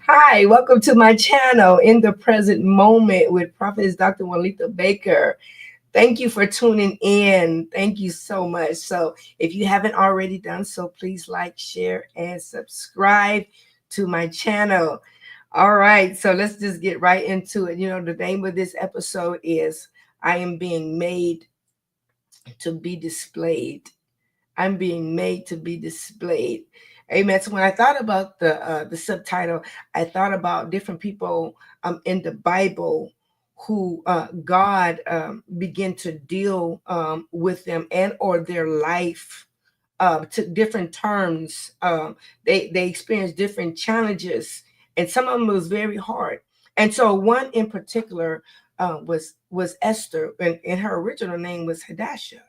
Hi, welcome to my channel, In the Present Moment with Prophetess Dr. Walita Baker. Thank you for tuning in. Thank you so much. So if you haven't already done so, please like, share, and subscribe to my channel. All right, so let's just get right into it. The name of this episode is I Am Being Made to Be Displayed. I'm being made to be displayed. Amen. So when I thought about the subtitle, I thought about different people in the Bible who God began to deal with them and or their life to different terms. They experienced different challenges, and some of them was very hard. And so one in particular was Esther, and her original name was Hadassah,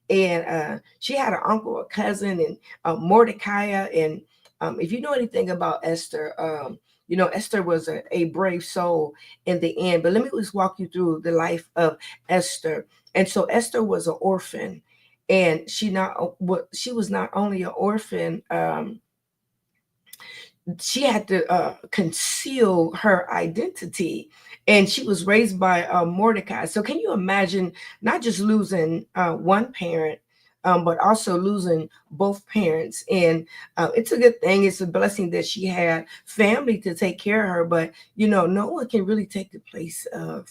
and she had an uncle, a cousin, and Mordecai. And if you know anything about Esther, Esther was a brave soul in the end. But let me just walk you through the life of Esther. And so Esther was an orphan, and she was not only an orphan. She had to conceal her identity, and she was raised by Mordecai. So can you imagine not just losing one parent, but also losing both parents? And it's a good thing, it's a blessing that she had family to take care of her, but no one can really take the place of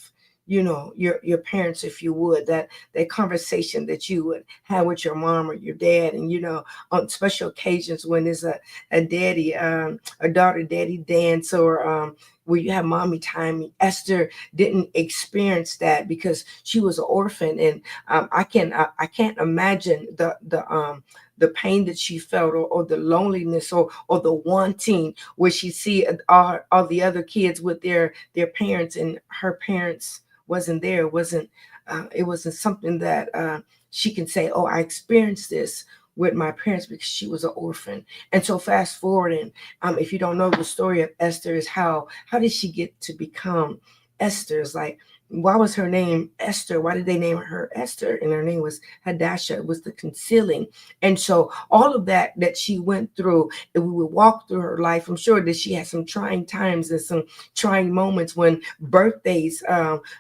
your parents, if you would, that conversation that you would have with your mom or your dad. And on special occasions when there's a daddy, a daughter daddy dance, or where you have mommy time. Esther didn't experience that because she was an orphan, and I can't imagine the pain that she felt, or the loneliness, or the wanting, where she see all the other kids with their parents, and her parents wasn't there. It wasn't something that she can say, oh, I experienced this with my parents, because she was an orphan. And so fast forward, and if you don't know the story of Esther, is how did she get to become Esther? It's like, why was her name Esther? Why did they name her Esther? And her name was Hadassah. It was the concealing. And so all of that she went through, and we would walk through her life. I'm sure that she had some trying times and some trying moments when birthdays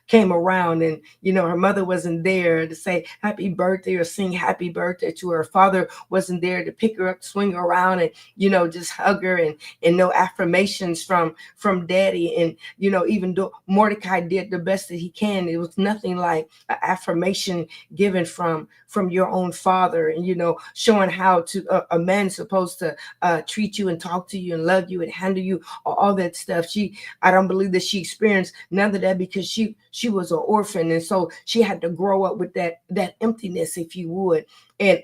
came around, and her mother wasn't there to say happy birthday or sing happy birthday to her. Father wasn't there to pick her up, swing her around, and just hug her, and no affirmations from daddy. And even though Mordecai did the best that he can, it was nothing like an affirmation given from your own father. And showing how to a man's supposed to treat you and talk to you and love you and handle you, all that stuff. I don't believe that she experienced none of that, because she was an orphan, and so she had to grow up with that emptiness, if you would, and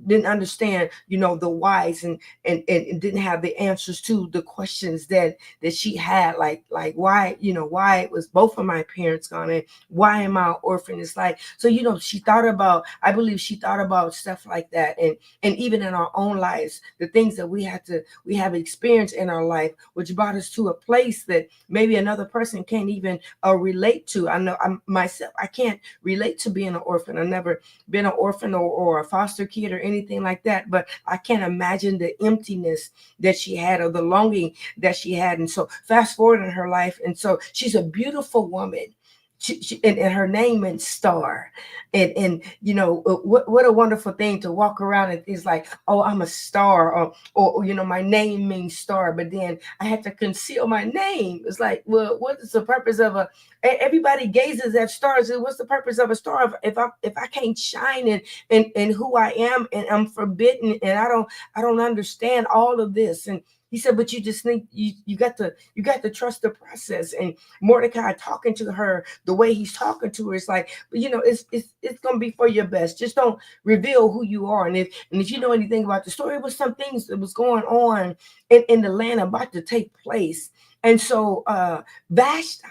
didn't understand the whys, and didn't have the answers to the questions that she had, like why it was both of my parents gone, and why am I an orphan? It's like, so she thought about, I believe she thought about stuff like that. And even in our own lives, the things that we have experienced in our life, which brought us to a place that maybe another person can't even relate to. I know myself, I can't relate to being an orphan. I've never been an orphan, or a foster kid or anything like that, but I can't imagine the emptiness that she had, or the longing that she had. And so fast forward in her life, and so she's a beautiful woman. And her name means star. And what a wonderful thing to walk around, and it's like, oh, I'm a star, or my name means star, but then I had to conceal my name. It's like, well, what is the purpose of everybody gazes at stars, and what's the purpose of a star if I can't shine in who I am, and I'm forbidden, and I don't understand all of this. And he said, but you just think you got to trust the process. And Mordecai talking to her the way he's talking to her, it's like, it's gonna be for your best. Just don't reveal who you are. And if you know anything about the story, it was some things that was going on in the land about to take place. And so Vashti,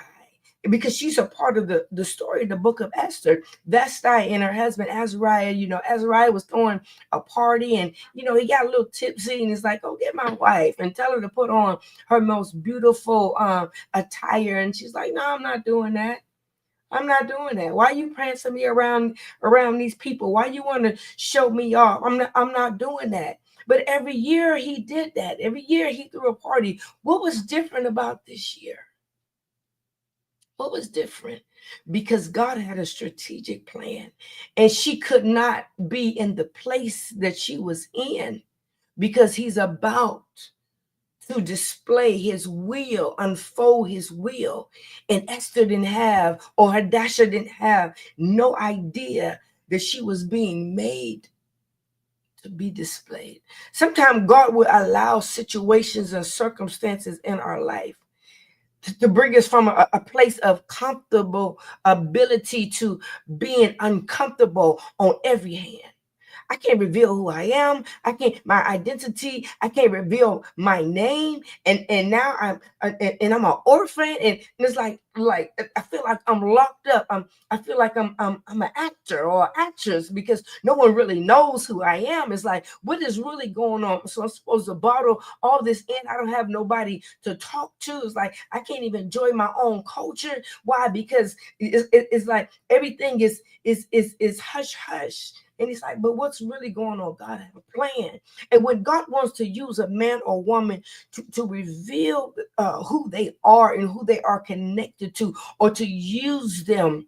because she's a part of the story of the book of Esther, Vashti and her husband Azariah, Azariah was throwing a party, and he got a little tipsy, and he's like, go get my wife and tell her to put on her most beautiful attire. And she's like, no, I'm not doing that. I'm not doing that. Why you prancing me around these people? Why you want to show me off? I'm not doing that. But every year he did that. Every year he threw a party. What was different about this year? What was different? Because God had a strategic plan, and she could not be in the place that she was in because he's about to display his will, unfold his will. And Esther didn't have, or Hadassah didn't have, no idea that she was being made to be displayed. Sometimes God will allow situations and circumstances in our life to bring us from a place of comfortable ability to being uncomfortable on every hand. I can't reveal who I am. I can't my identity. I can't reveal my name. And now I'm an orphan. And it's like I feel like I'm locked up. I feel like I'm an actor or actress because no one really knows who I am. It's like, what is really going on? So I'm supposed to bottle all this in. I don't have nobody to talk to. It's like I can't even enjoy my own culture. Why? Because it's like everything is hush hush. And it's like, but what's really going on? God has a plan. And when God wants to use a man or woman to reveal who they are and who they are connected to, or to use them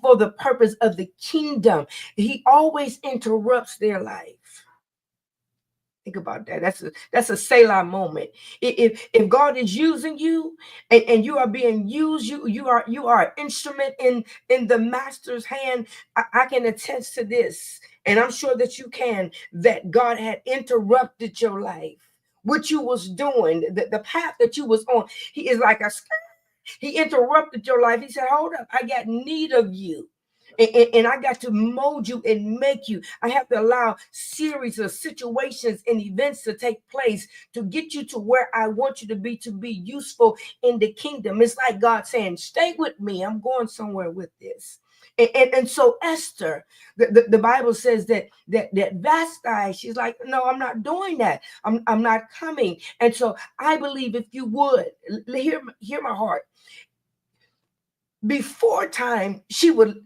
for the purpose of the kingdom, he always interrupts their life. Think about that. That's a Selah moment. If God is using you and you are being used, you are an instrument in the master's hand. I can attest to this, and I'm sure that you can, that God had interrupted your life. What you was doing, the path that you was on. He is like a he interrupted your life. He said, hold up, I got need of you. And I got to mold you and make you. I have to allow series of situations and events to take place to get you to where I want you to be useful in the kingdom. It's like God saying, stay with me. I'm going somewhere with this. And so Esther, the Bible says that Vashti, she's like, no, I'm not doing that. I'm not coming. And so I believe, if you would hear my heart, before time she would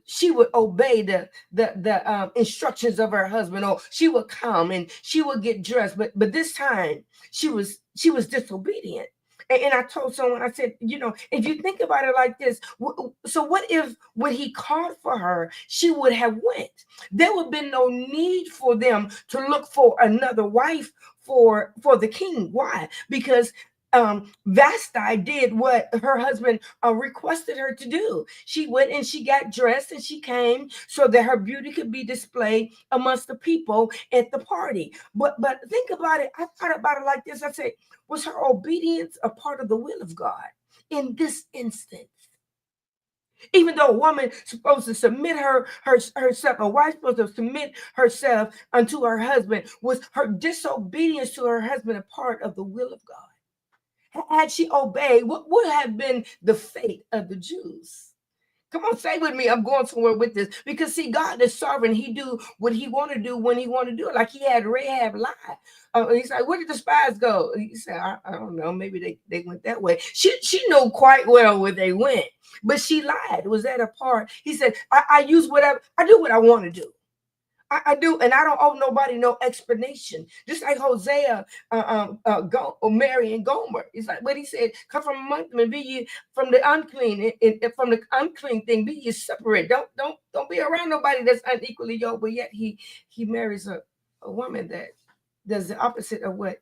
obey the instructions of her husband, or she would come and she would get dressed, but this time she was disobedient. And I told someone, I said, if you think about it like this, so what if when he called for her, she would have went? There would have been no need for them to look for another wife for the king. Why? Because Vashti did what her husband requested her to do. She went and she got dressed and she came so that her beauty could be displayed amongst the people at the party. But think about it. I thought about it like this. I said, was her obedience a part of the will of God in this instance? Even though a woman supposed to submit herself, a wife supposed to submit herself unto her husband, was her disobedience to her husband a part of the will of God? Had she obeyed, what would have been the fate of the Jews? Come on, say with me. I'm going somewhere with this, because see, God is sovereign. He do what he want to do when he want to do it. Like he had Rahab lie. He's like, where did the spies go? He said, I don't know. Maybe they went that way. She knew quite well where they went, but she lied. Was that a part? He said, I use whatever. I do what I want to do. I do, and I don't owe nobody no explanation. Just like Hosea, Mary and Gomer. It's like what he said: "Come from among them and be ye from the unclean, and from the unclean thing be ye separate. Don't be around nobody that's unequally yoked." But yet he marries a woman that does the opposite of what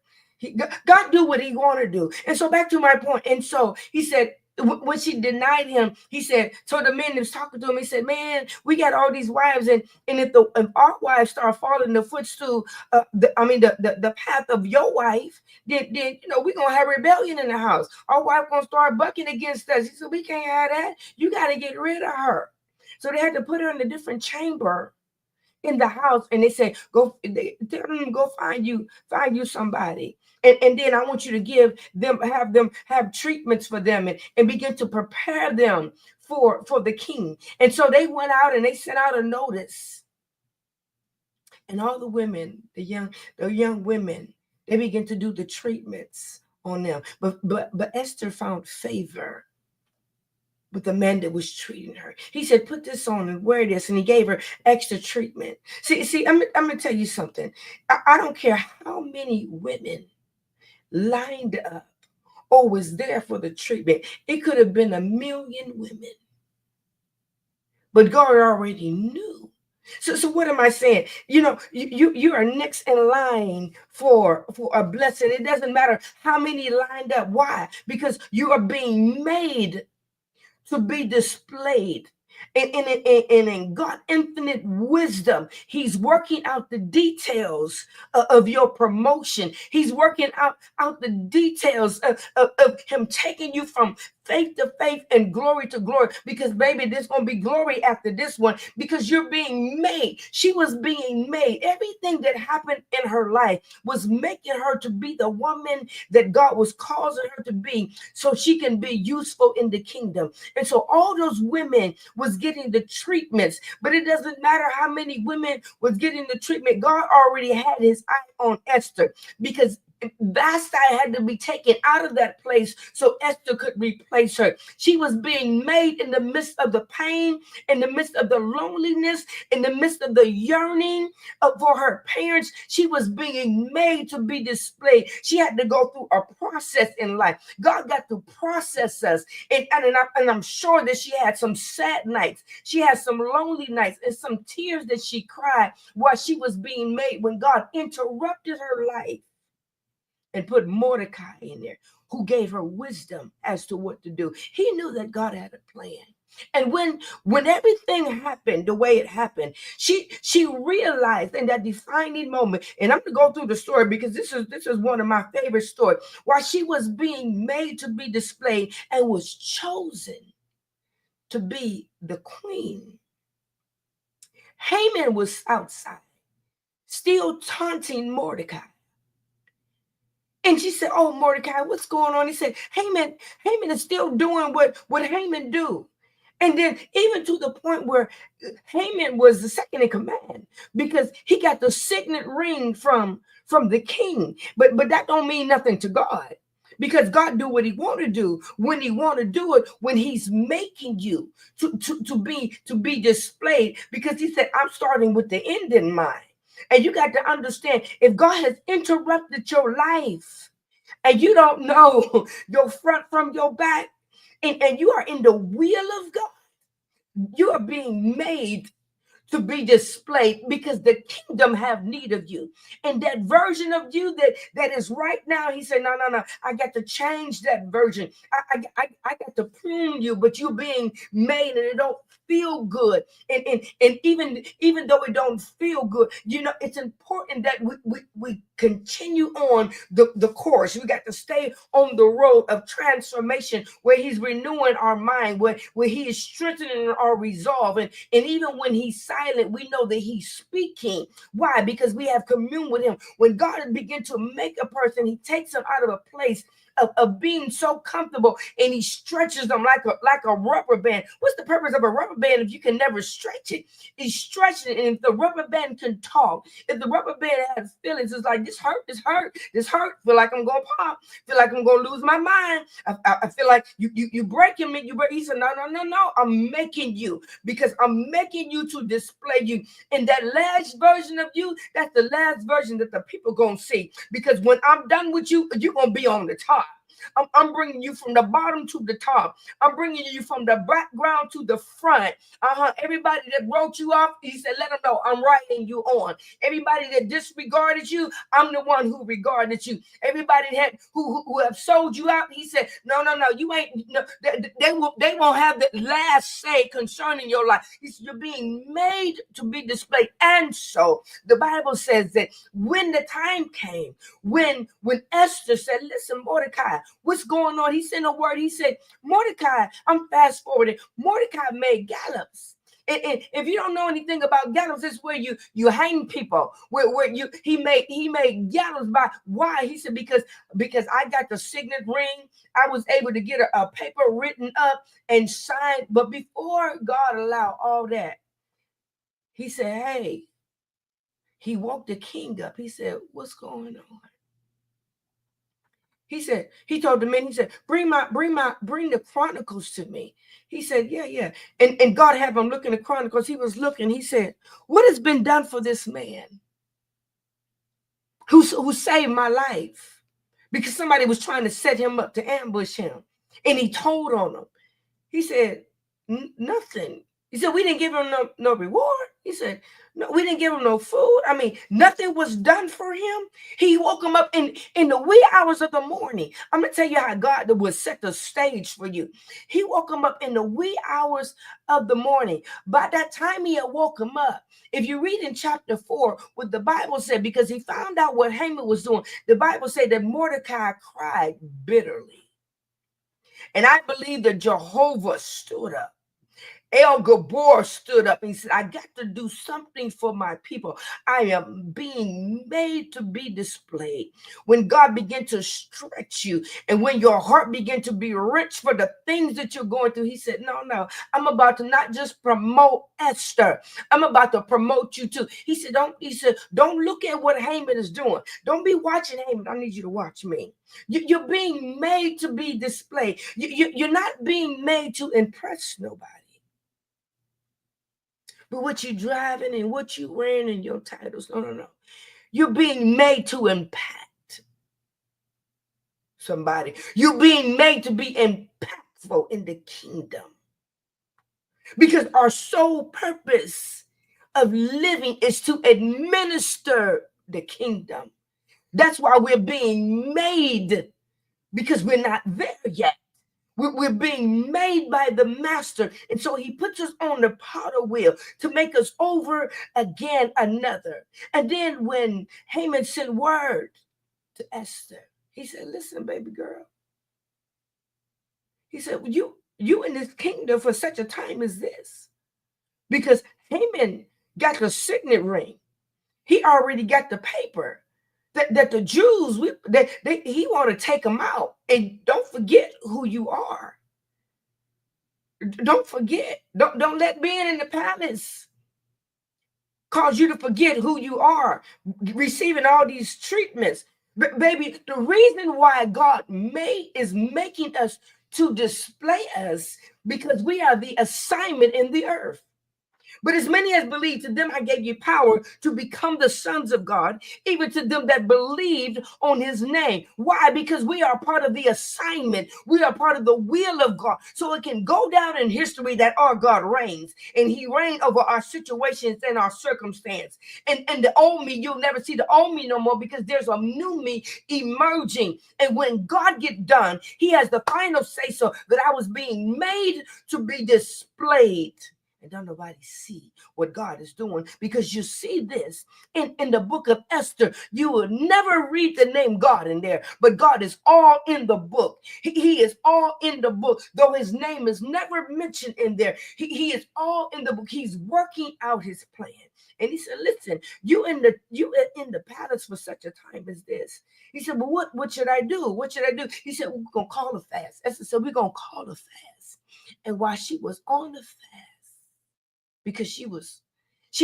God do what he want to do. And so back to my point. And so he said, when she denied him, he said, so the men that was talking to him, he said, man, we got all these wives, and if our wives start following the footstool, the path of your wife, then we're gonna have rebellion in the house. Our wife gonna start bucking against us. He said, we can't have that. You got to get rid of her. So they had to put her in a different chamber in the house, and they say, tell them to go find you somebody, and then I want you to have them have treatments for them, and begin to prepare them for the king. And so they went out and they sent out a notice, and all the women, the young women, they began to do the treatments on them. But Esther found favor with the man that was treating her. He said, put this on and wear this. And he gave her extra treatment. See, I'm going to tell you something. I don't care how many women lined up or was there for the treatment. It could have been 1,000,000 women, but God already knew. So what am I saying? You are next in line for a blessing. It doesn't matter how many lined up. Why? Because you are being made to be displayed. And in God infinite wisdom, he's working out the details of your promotion. He's working out the details of him taking you from faith to faith and glory to glory. Because baby, there's going to be glory after this one, because you're being made. She was being made. Everything that happened in her life was making her to be the woman that God was causing her to be, so she can be useful in the kingdom. And so all those women was getting the treatments, but it doesn't matter how many women was getting the treatment. God already had his eye on Esther, because Vasti had to be taken out of that place so Esther could replace her. She was being made in the midst of the pain, in the midst of the loneliness, in the midst of the yearning for her parents. She was being made to be displayed. She had to go through a process in life. God got to process us. And I'm sure that she had some sad nights. She had some lonely nights and some tears that she cried while she was being made, when God interrupted her life and put Mordecai in there, who gave her wisdom as to what to do. He knew that God had a plan. And when everything happened the way it happened, she realized in that defining moment. And I'm going to go through the story, because this is one of my favorite stories. While she was being made to be displayed and was chosen to be the queen, Haman was outside, still taunting Mordecai. And she said, "Oh, Mordecai, what's going on?" He said, Haman is still doing what Haman do. And then even to the point where Haman was the second in command, because he got the signet ring from the king. But that don't mean nothing to God, because God do what he want to do when he want to do it, when he's making you to be displayed, because he said, I'm starting with the end in mind. And you got to understand, if God has interrupted your life and you don't know your front from your back, and you are in the will of God, you are being made to be displayed, because the kingdom have need of you. And that version of you that is right now, he said, no, I got to change that version. I got to prune you, but you're being made and it don't feel good. And even though it don't feel good, it's important that we continue on the course. We got to stay on the road of transformation, where he's renewing our mind, where he is strengthening our resolve. And even when he's silent, we know that he's speaking. Why? Because we have commune with him. When God begins to make a person, he takes them out of a place of being so comfortable, and he stretches them like a rubber band. What's the purpose of a rubber band if you can never stretch it? He stretches it, and if the rubber band can talk, if the rubber band has feelings, it's like, this hurt, feel like I'm gonna pop, feel like I'm gonna lose my mind. I feel like you breaking me. He said, no, I'm making you, because I'm making you to display you. And that last version of you, that's the last version that the people gonna see, because when I'm done with you, you're gonna be on the top. I'm bringing you from the bottom to the top. I'm bringing you from the background to the front. Everybody that wrote you off, he said, let them know I'm writing you on. Everybody that disregarded you, I'm the one who regarded you. Everybody that who have sold you out, he said, no, you ain't. No, they won't have the last say concerning your life. He said, you're being made to be displayed. And so the Bible says that when the time came, when Esther said, listen, Mordecai, what's going on? He sent a word. He said, Mordecai, I'm fast forwarding. Mordecai made gallows. And if you don't know anything about gallows, it's where you hang people. He made gallows by why? He said, because I got the signet ring. I was able to get a paper written up and signed. But before God allowed all that, he said, hey, he woke the king up. He said, what's going on? he told the men, he said, bring the chronicles to me. He said, yeah, yeah. And God had him look in the chronicles. He was looking. He said, what has been done for this man who saved my life? Because somebody was trying to set him up to ambush him. And he told on them. He said, nothing. He said, we didn't give him no reward. He said, no, we didn't give him no food. I mean, nothing was done for him. He woke him up in the wee hours of the morning. I'm going to tell you how God would set the stage for you. He woke him up in the wee hours of the morning. By that time he had woke him up, if you read in chapter 4, what the Bible said, because he found out what Haman was doing, the Bible said that Mordecai cried bitterly. And I believe that Jehovah stood up. El Gabor stood up and he said, I got to do something for my people. I am being made to be displayed. When God began to stretch you and when your heart began to be rich for the things that you're going through, he said, no, I'm about to not just promote Esther. I'm about to promote you too. He said, don't look at what Haman is doing. Don't be watching Haman. I need you to watch me. You're being made to be displayed. You're not being made to impress nobody. But what you driving and what you wearing and your titles, no. You're being made to impact somebody. You're being made to be impactful in the kingdom. Because our sole purpose of living is to administer the kingdom. That's why we're being made, because we're not there yet. We're being made by the master. And so he puts us on the potter wheel to make us over again another. And then when Haman sent word to Esther, he said, listen, baby girl. He said, you in this kingdom for such a time as this. Because Haman got the signet ring. He already got the paper that the Jews, he want to take them out. And don't forget who you are. Don't forget. Don't let being in the palace cause you to forget who you are, receiving all these treatments. But baby, the reason why God is making us to display us, because we are the assignment in the earth. But as many as believe, to them I gave you power to become the sons of God, even to them that believed on his name. Why? Because we are part of the assignment. We are part of the will of God. So it can go down in history that our God reigns, and he reigns over our situations and our circumstance. And the old me, you'll never see the old me no more, because there's a new me emerging. And when God get done, he has the final say so that I was being made to be displayed. And don't nobody see what God is doing, because you see this in the book of Esther. You will never read the name God in there, but God is all in the book. He is all in the book, though his name is never mentioned in there. He is all in the book. He's working out his plan. And he said, listen, you in the palace for such a time as this. He said, well, what should I do? What should I do? He said, we're going to call a fast. Esther said, we're going to call a fast. And while she was on the fast, because she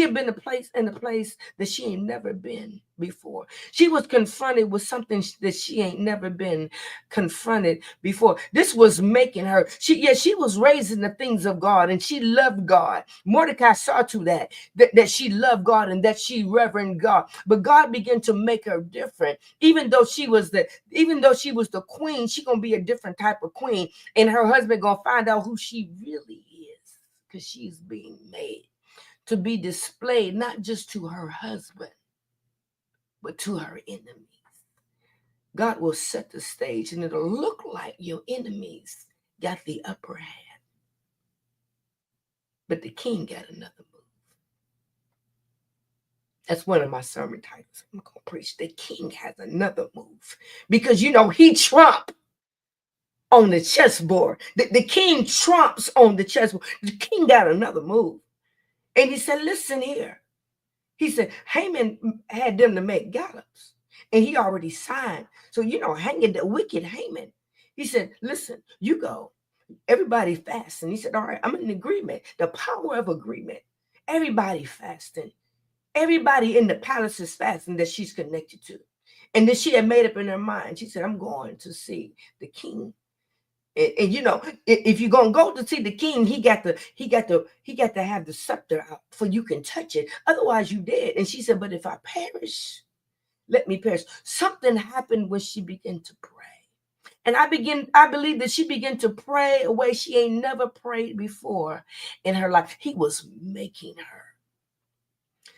had been in a place that she ain't never been before. She was confronted with something that she ain't never been confronted before. This was making her, she was raised in the things of God, and she loved God. Mordecai saw to that she loved God and that she reverenced God. But God began to make her different. Even though she was the queen, she gonna be a different type of queen, and her husband gonna find out who she really is, because she's being made to be displayed not just to her husband, but to her enemies. God will set the stage, and it'll look like your enemies got the upper hand. But the king got another move. That's one of my sermon titles. I'm going to preach. The king has another move, because he trump on the chessboard. The king trumps on the chessboard. The king got another move. And he said, listen here. He said, Haman had them to make gallows, and he already signed. So, hanging the wicked Haman. He said, listen, you go. Everybody fasting. He said, all right, I'm in agreement. The power of agreement. Everybody fasting. Everybody in the palace is fasting that she's connected to. And then she had made up in her mind. She said, I'm going to see the king. And you know, if you're gonna go to see the king, he got to have the scepter out for you can touch it. Otherwise, you dead. And she said, but if I perish, let me perish. Something happened when she began to pray. And I believe that she began to pray a way she ain't never prayed before in her life. He was making her.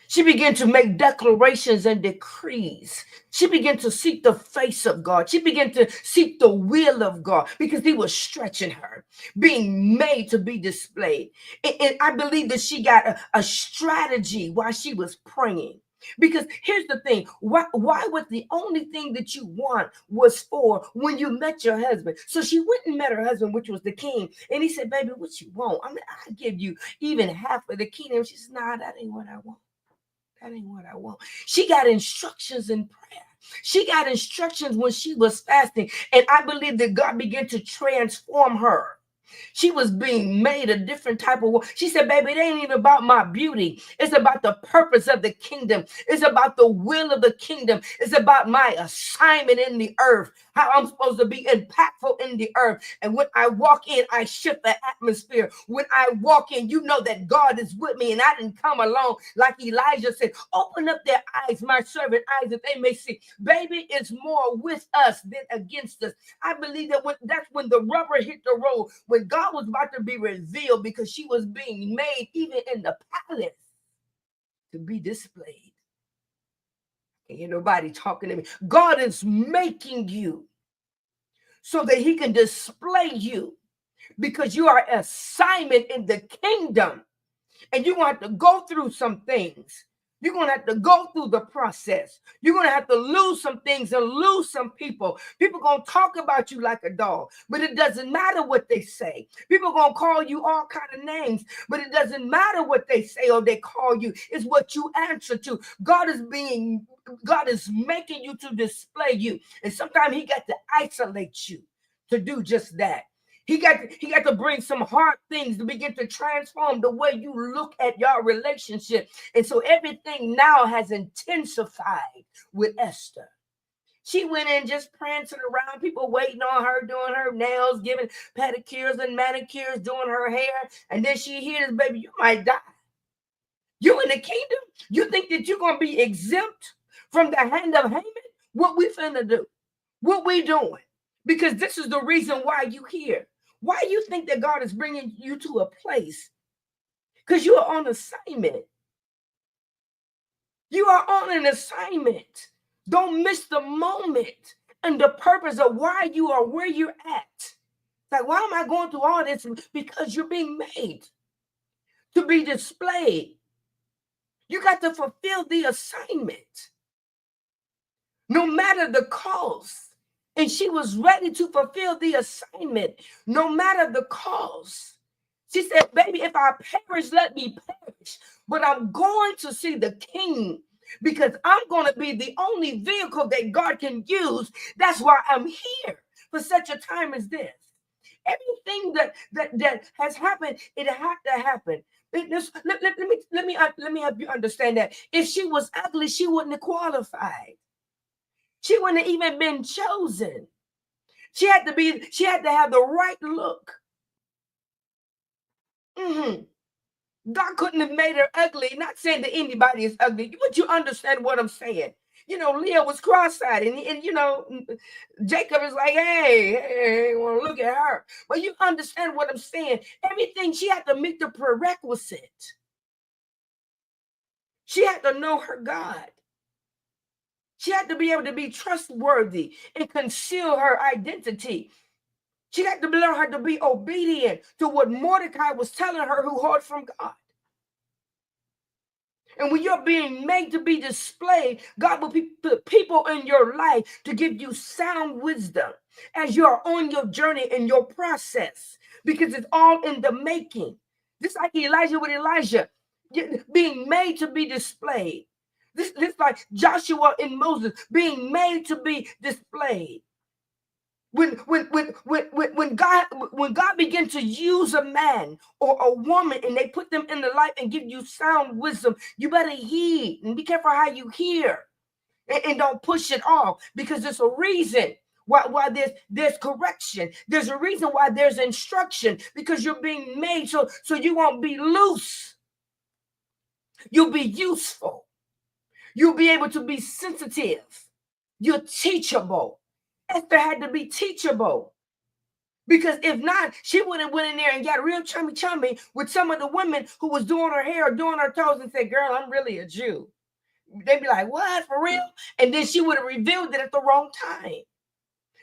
She began to make declarations and decrees. She began to seek the face of God. She began to seek the will of God because he was stretching her, being made to be displayed. And I believe that she got a strategy while she was praying. Because here's the thing, why was the only thing that you want was for when you met your husband? So she went and met her husband, which was the king. And he said, baby, what you want? I mean, I'll give you even half of the kingdom. She said, nah, that ain't what I want. That ain't what I want. She got instructions in prayer. She got instructions when she was fasting. And I believe that God began to transform her. She was being made a different type of. She said, baby, it ain't even about my beauty. It's about the purpose of the kingdom. It's about the will of the kingdom. It's about my assignment in the earth, how I'm supposed to be impactful in the earth. And when I walk in, I shift the atmosphere. When I walk in, you know that God is with me and I didn't come along. Like Elijah said, open up their eyes, my servant eyes, that they may see. Baby, it's more with us than against us. I believe that that's when the rubber hit the road, when God was about to be revealed, because she was being made even in the palace to be displayed. Ain't nobody talking to me. God is making you so that he can display you, because you are an assignment in the kingdom. And you're going to have to go through some things. You're going to have to go through the process. You're going to have to lose some things and lose some people. People are going to talk about you like a dog, but it doesn't matter what they say. People are going to call you all kind of names, but it doesn't matter what they say or they call you. It's what you answer to. God is making you to display you. And sometimes he got to isolate you to do just that. He got to bring some hard things to begin to transform the way you look at your relationship. And so everything now has intensified with Esther. She went in just prancing around, people waiting on her, doing her nails, giving pedicures and manicures, doing her hair. And then she hears, baby, you might die. You in the kingdom? You think that you're going to be exempt from the hand of Haman? What we finna do? What we doing? Because this is the reason why you here. Why you think that God is bringing you to a place? Because you are on assignment. You are on an assignment. Don't miss the moment and the purpose of why you are where you're at. Like, why am I going through all this? Because you're being made to be displayed. You got to fulfill the assignment, no matter the cost. And she was ready to fulfill the assignment, no matter the cost. She said, baby, if I perish, let me perish. But I'm going to see the king, because I'm going to be the only vehicle that God can use. That's why I'm here for such a time as this. Everything that has happened, it had to happen. Let me help you understand that. If she was ugly, she wouldn't have qualified. She wouldn't have even been chosen. She had to have the right look. God couldn't have made her ugly. Not saying that anybody is ugly, but you understand what I'm saying. You know, Leah was cross-eyed, and you know, Jacob is like, hey, well, look at her. But you understand what I'm saying. Everything, she had to meet the prerequisite. She had to know her God. She had to be able to be trustworthy and conceal her identity. She had to learn how to be obedient to what Mordecai was telling her, who heard from God. And when you're being made to be displayed, God will put people in your life to give you sound wisdom as you're on your journey and your process, because it's all in the making. Just like Elijah with Elijah, being made to be displayed. This like Joshua and Moses being made to be displayed. When God begins to use a man or a woman and they put them in the life and give you sound wisdom, you better heed and be careful how you hear. and don't push it off, because there's a reason why there's correction. There's a reason why there's instruction, because you're being made so you won't be loose. You'll be useful. You'll be able to be sensitive. You're teachable. Esther had to be teachable. Because if not, she would have went in there and got real chummy with some of the women who was doing her hair or doing her toes and said, girl, I'm really a Jew. They'd be like, what, for real? And then she would have revealed it at the wrong time.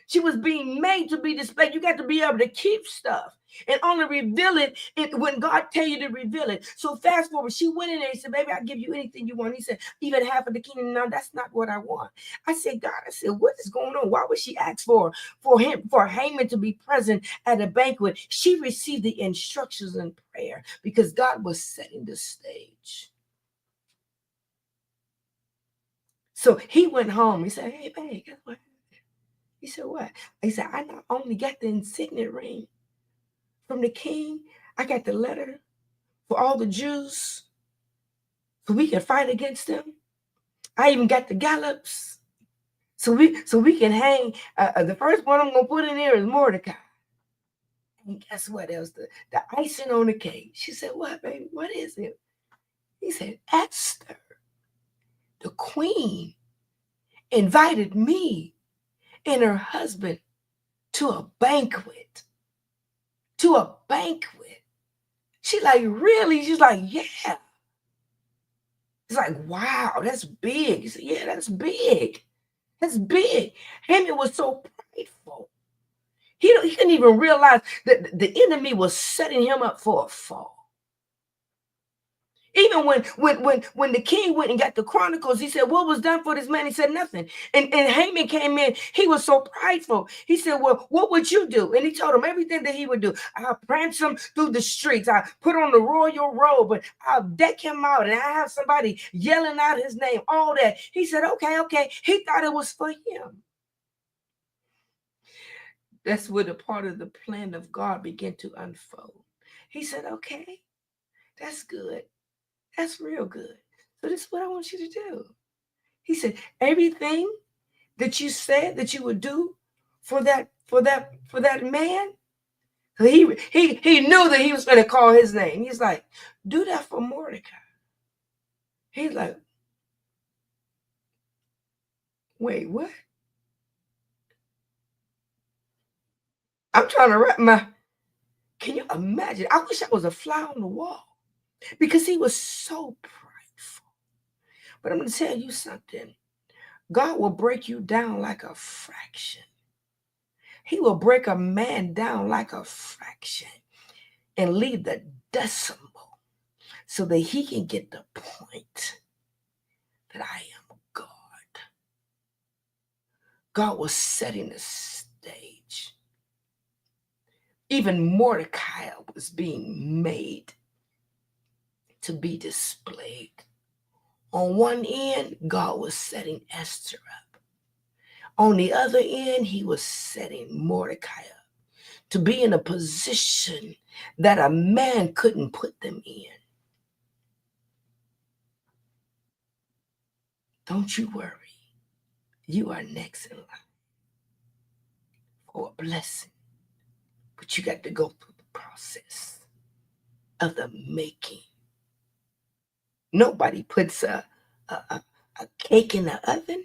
She was being made to be displayed. You got to be able to keep stuff and only reveal it when God tell you to reveal it. So fast forward, she went in there and said, baby, I'll give you anything you want. He said, even half of the kingdom. No, that's not what I want. I said, God, I said, what is going on? Why would she ask for Haman to be present at a banquet? She received the instructions in prayer because God was setting the stage. So he went home. He said, hey, babe, guess what? He said, what? He said, I not only got the insignia ring from the king, I got the letter for all the Jews so we can fight against them. I even got the gallops so we can hang. The first one I'm going to put in there is Mordecai. And guess what else? The icing on the cake. She said, what, baby? What is it? He said, Esther, the queen, invited me and her husband to a banquet. To a banquet. She like, really? She's like, yeah. It's like, wow, that's big. He said, yeah, that's big. That's big. Haman was so prideful. He couldn't even realize that the enemy was setting him up for a fall. Even when the king went and got the chronicles, he said, what was done for this man? He said, nothing. And Haman came in. He was so prideful. He said, well, what would you do? And he told him everything that he would do. I'll prance him through the streets. I put on the royal robe, and I'll deck him out. And I have somebody yelling out his name, all that. He said, okay. He thought it was for him. That's where the part of the plan of God began to unfold. He said, okay, that's good. That's real good. So this is what I want you to do. He said, everything that you said that you would do for that man, he knew that he was going to call his name. He's like, do that for Mordecai. He's like, wait, what? I'm trying to wrap my, can you imagine? I wish I was a fly on the wall because he was so prideful. But I'm going to tell you something. God will break you down like a fraction. He will break a man down like a fraction and leave the decimal so that he can get the point that I am God. God was setting the stage. Even Mordecai was being made to be displayed. On one end, God was setting Esther up. On the other end, he was setting Mordecai up to be in a position that a man couldn't put them in. Don't you worry. You are next in line for a blessing. But you got to go through the process of the making. Nobody puts a cake in the oven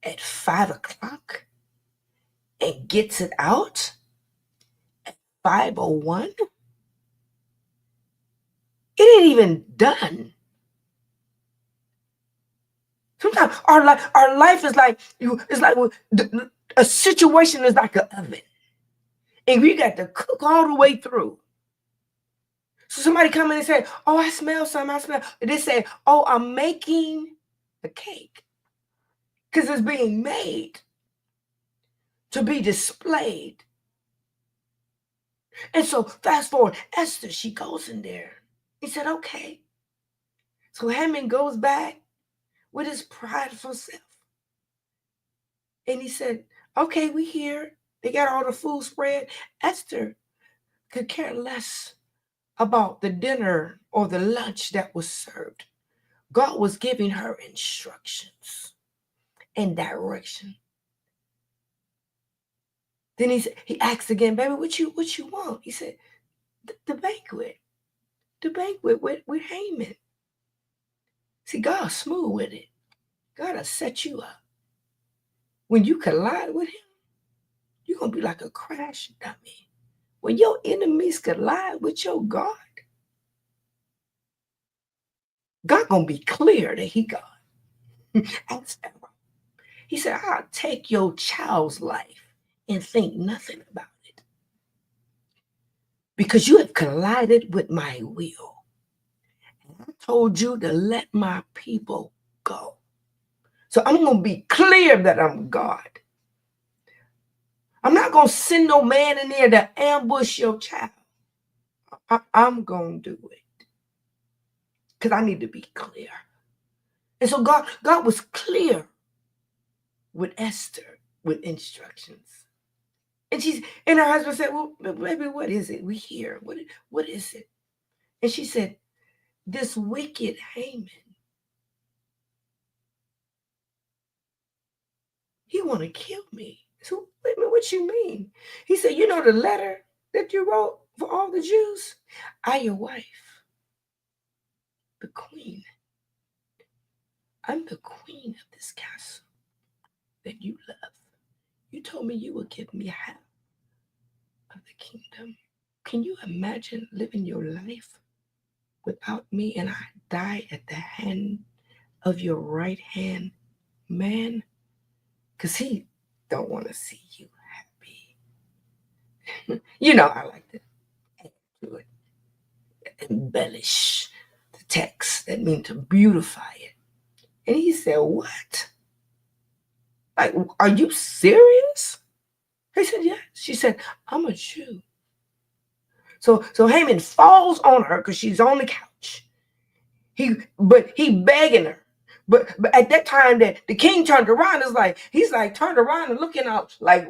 at 5 o'clock and gets it out at 5:01. It ain't even done. Sometimes our life is like a situation is like an oven, and we got to cook all the way through. So somebody come in and say, "Oh, I smell something. I smell." They say, "Oh, I'm making a cake," because it's being made to be displayed. And so fast forward, Esther, she goes in there. He said, "Okay." So Haman goes back with his prideful self. And he said, okay, we here. They got all the food spread. Esther could care less about the dinner or the lunch that was served. God was giving her instructions. and direction. Then he asked again, baby, what you want? He said, the banquet. The banquet with Haman. See, God's smooth with it. God will set you up. When you collide with him, you're going to be like a crash dummy. When your enemies collide with your God, God going to be clear that he God. Ask Pharaoh. He said, I'll take your child's life and think nothing about it. Because you have collided with my will. And I told you to let my people go. So I'm going to be clear that I'm God. I'm not going to send no man in there to ambush your child. I'm going to do it. Because I need to be clear. And so God was clear with Esther with instructions. And her husband said, well, baby, what is it? We hear. What is it? And she said, this wicked Haman, he want to kill me. So, wait a minute, what you mean? He said, you know the letter that you wrote for all the Jews? I, your wife, the queen. I'm the queen of this castle that you love. You told me you would give me half of the kingdom. Can you imagine living your life without me and I die at the hand of your right hand man? Because he don't want to see you happy. You know, I like to add to it, embellish the text. That means to beautify it. And he said, what? Like, are you serious? He said, yes. She said, I'm a Jew. So Haman falls on her because she's on the couch. But he begging her. But at that time that the king turned around, he's like turned around and looking out like,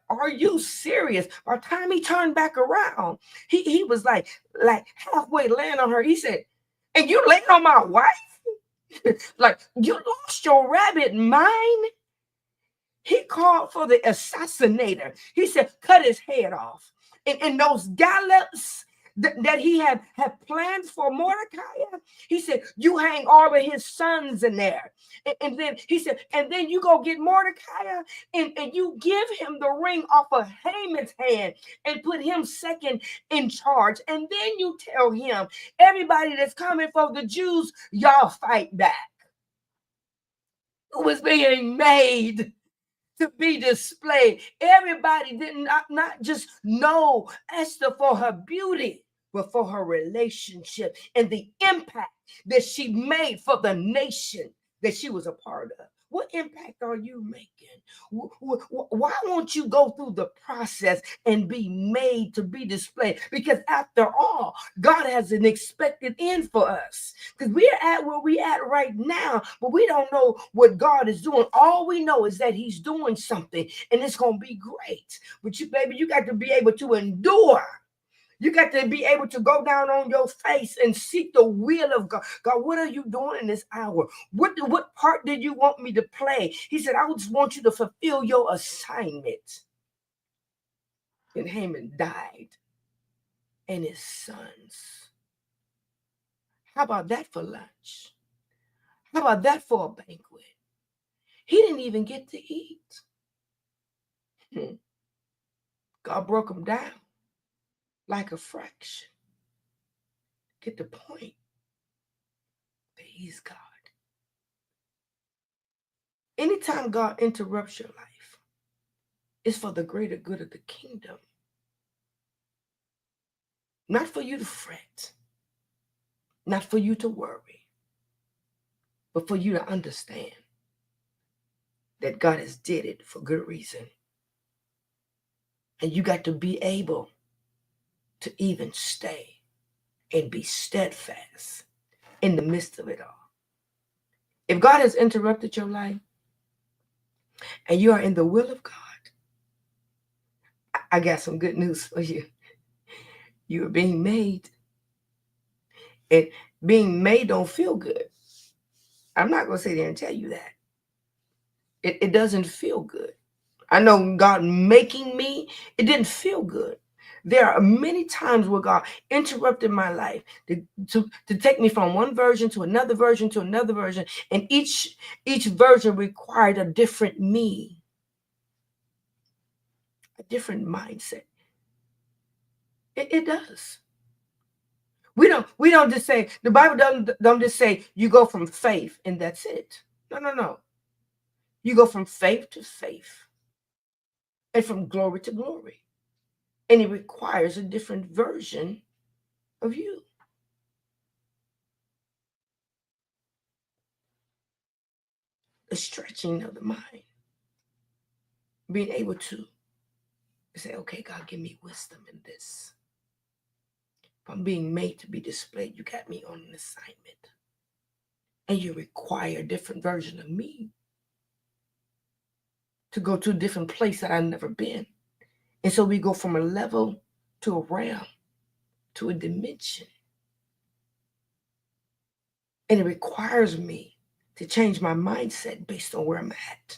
are you serious? By the time he turned back around, he was like halfway laying on her. He said, and you laying on my wife? Like, you lost your rabbit mind? He called for the assassinator. He said, cut his head off. And those gallows that he had planned for Mordecai, he said, you hang all of his sons in there. And then he said, and then you go get Mordecai and you give him the ring off of Haman's hand and put him second in charge. And then you tell him, everybody that's coming for the Jews, y'all fight back. It was being made to be displayed. Everybody did not just know Esther for her beauty, but for her relationship and the impact that she made for the nation that she was a part of. What impact are you making? Why won't you go through the process and be made to be displayed? Because after all, God has an expected end for us. Because we're at where we're at right now, but we don't know what God is doing. All we know is that he's doing something and it's going to be great. But you, baby, you got to be able to endure. You got to be able to go down on your face and seek the will of God. God, what are you doing in this hour? What part did you want me to play? He said, I just want you to fulfill your assignment. And Haman died, and his sons. How about that for lunch? How about that for a banquet? He didn't even get to eat. God broke him down like a fraction. Get the point that he's God. Anytime God interrupts your life, it's for the greater good of the kingdom. Not for you to fret, not for you to worry, but for you to understand that God has did it for good reason. And you got to be able to even stay and be steadfast in the midst of it all. If God has interrupted your life and you are in the will of God, I got some good news for you. You are being made. And being made don't feel good. I'm not going to sit there and tell you that. It doesn't feel good. I know God making me, it didn't feel good. There are many times where God interrupted my life to take me from one version to another version to another version. And each version required a different me, a different mindset. It does. We don't just say, the Bible don't just say you go from faith and that's it. No, no, no. You go from faith to faith and from glory to glory. And it requires a different version of you. The stretching of the mind. Being able to say, okay, God, give me wisdom in this. If I'm being made to be displayed, you got me on an assignment. And you require a different version of me to go to a different place that I've never been. And so we go from a level to a realm to a dimension. And it requires me to change my mindset based on where I'm at.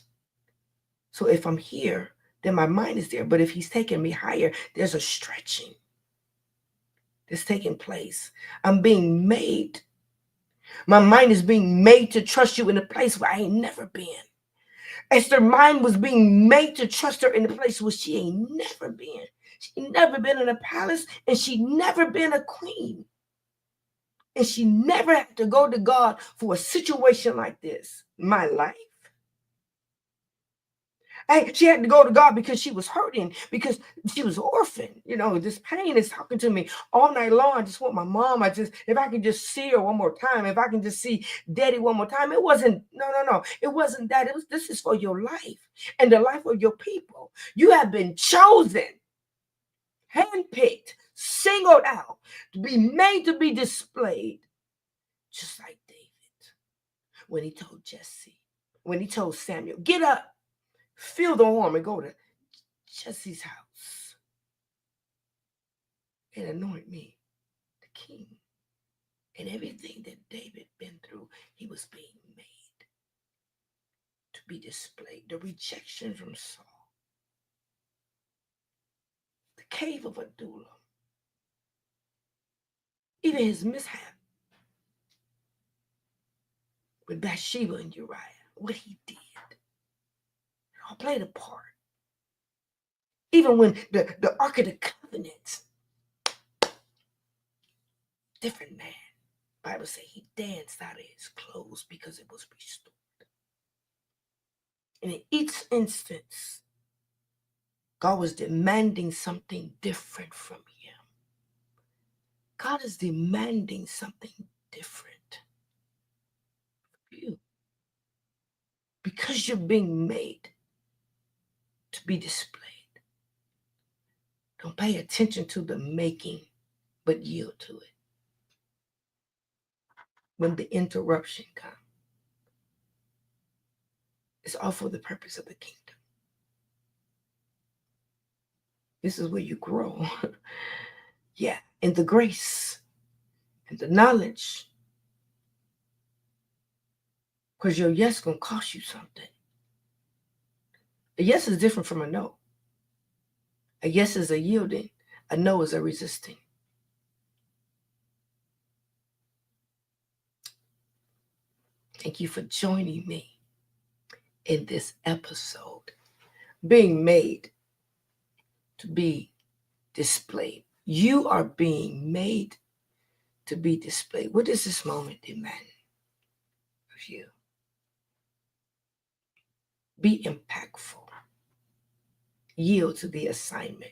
So if I'm here, then my mind is there. But if he's taking me higher, there's a stretching that's taking place. I'm being made. My mind is being made to trust you in a place where I ain't never been. Esther's mind was being made to trust her in a place where she ain't never been. She never been in a palace, and she never been a queen. And she never had to go to God for a situation like this. My life. Hey, she had to go to God because she was hurting, because she was orphaned. This pain is talking to me all night long. I just want my mom. If I can just see her one more time, if I can just see daddy one more time. It wasn't, no. It wasn't that. This is for your life and the life of your people. You have been chosen, handpicked, singled out to be made to be displayed, just like David when he told Jesse, when he told Samuel, get up, fill the horn and go to Jesse's house and anoint me the king. And everything that David been through, he was being made to be displayed. The rejection from Saul, the cave of Adullam, even his mishap with Bathsheba and Uriah, what he did, it all played a part. Even when the Ark of the Covenant, different man, Bible says he danced out of his clothes because it was restored. And in each instance, God was demanding something different from him. God is demanding something different from you. Because you're being made to be displayed. Don't pay attention to the making, but yield to it. When the interruption comes, it's all for the purpose of the kingdom. This is where you grow. Yeah, in the grace and the knowledge. Because your yes going to cost you something. A yes is different from a no. A yes is a yielding. A no is a resisting. Thank you for joining me in this episode. Being made to be displayed. You are being made to be displayed. What does this moment demand of you? Be impactful. Yield to the assignment.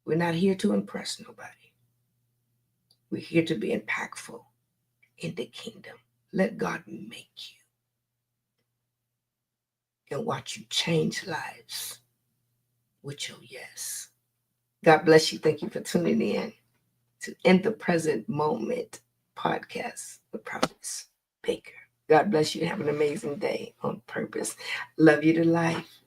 We're not here to impress nobody. We're here to be impactful in the kingdom. Let God make you and watch you change lives with your yes. God bless you. Thank you for tuning in to In the Present Moment podcast with Prophetess Baker. God bless you. Have an amazing day on purpose. Love you to life.